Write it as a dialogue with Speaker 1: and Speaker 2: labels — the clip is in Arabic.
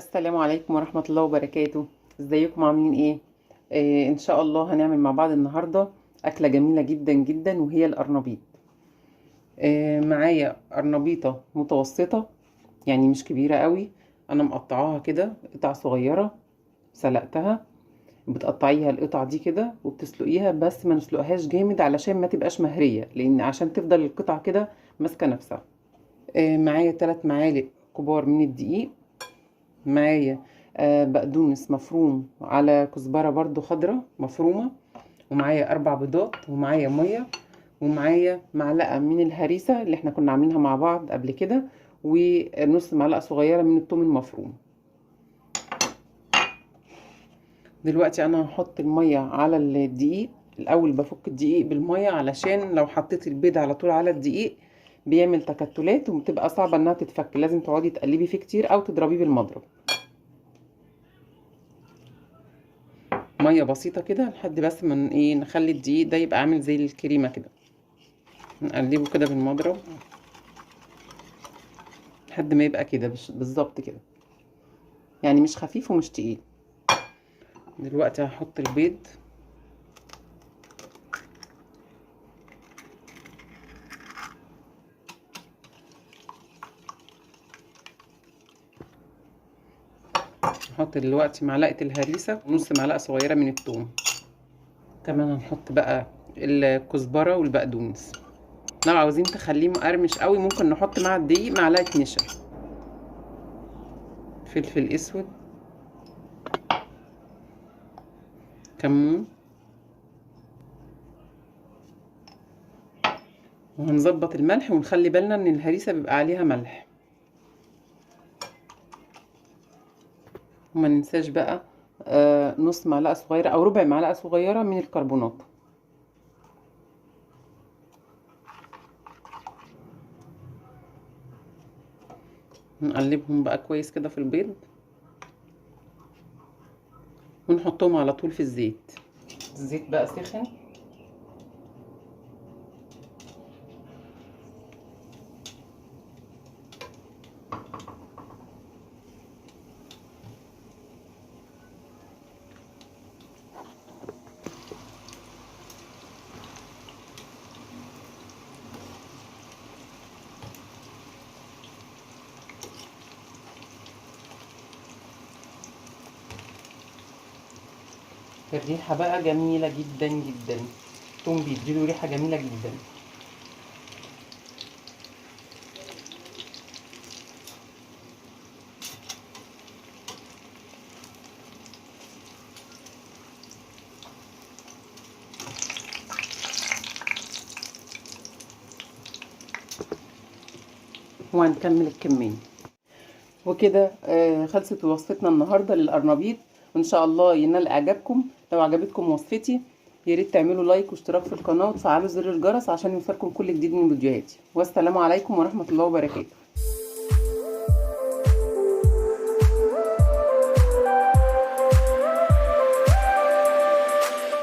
Speaker 1: السلام عليكم ورحمة الله وبركاته. ازيكم عاملين ايه؟ ان شاء الله هنعمل مع بعض النهاردة أكلة جميلة جدا جدا وهي القرنبيط. معايا قرنبيطة متوسطة، يعني مش كبيرة قوي. انا مقطعاها كده قطع صغيرة، سلقتها. بتقطعيها القطع دي كده وبتسلقيها، بس ما نسلقهاش جامد علشان ما تبقاش مهرية، لان عشان تفضل القطع كده ماسكة نفسها. معايا 3 معالق كبار من الدقيق. معايا بقدونس مفروم على كزبرة برضو خضرة مفرومة، ومعايا 4 بيضات، ومعايا مية، ومعايا معلقة من الهريسة اللي احنا كنا عاملينها مع بعض قبل كده، ونص معلقة صغيرة من الثوم المفروم. دلوقتي انا هحط المية على الدقيق. الاول بفك الدقيق بالمية، علشان لو حطيت البيض على طول على الدقيق بيعمل تكتلات وبتبقى صعبة انها تتفك، لازم تقعدي تقلبي فيه كتير او تضربيه بالمضرب. ميه بسيطه كده لحد بس من ايه، نخلي الدقيق ده يبقى عامل زي الكريمه كده. نقلبه كده بالمضرب لحد ما يبقى كده بالظبط كده، يعني مش خفيف ومش تقيل. دلوقتي هحط البيض. هحط دلوقتي معلقه الهريسه ونص معلقه صغيره من الثوم. كمان هنحط بقى الكزبره والبقدونس. لو عاوزين تخليه مقرمش قوي ممكن نحط مع الدقيق معلقه نشا. فلفل اسود، كمون، وهنظبط الملح ونخلي بالنا ان الهريسه بيبقى عليها ملح. وما ننساش بقى نص معلقه صغيره او ربع معلقه صغيره من الكربونات. نقلبهم بقى كويس كده في البيض، ونحطهم على طول في الزيت. الزيت بقى سخن. الريحة بقى جميلة جدا جدا، التوم بيديله ريحة جميلة جدا. وهنكمل الكمية. وكده خلصت وصفتنا النهاردة للقرنبيط، وإن شاء الله ينال إعجابكم. لو عجبتكم وصفتي ياريت تعملوا لايك واشتراك في القناة وتفعلوا زر الجرس عشان يوصلكم كل جديد من فيديوهاتي. والسلام عليكم ورحمة الله وبركاته.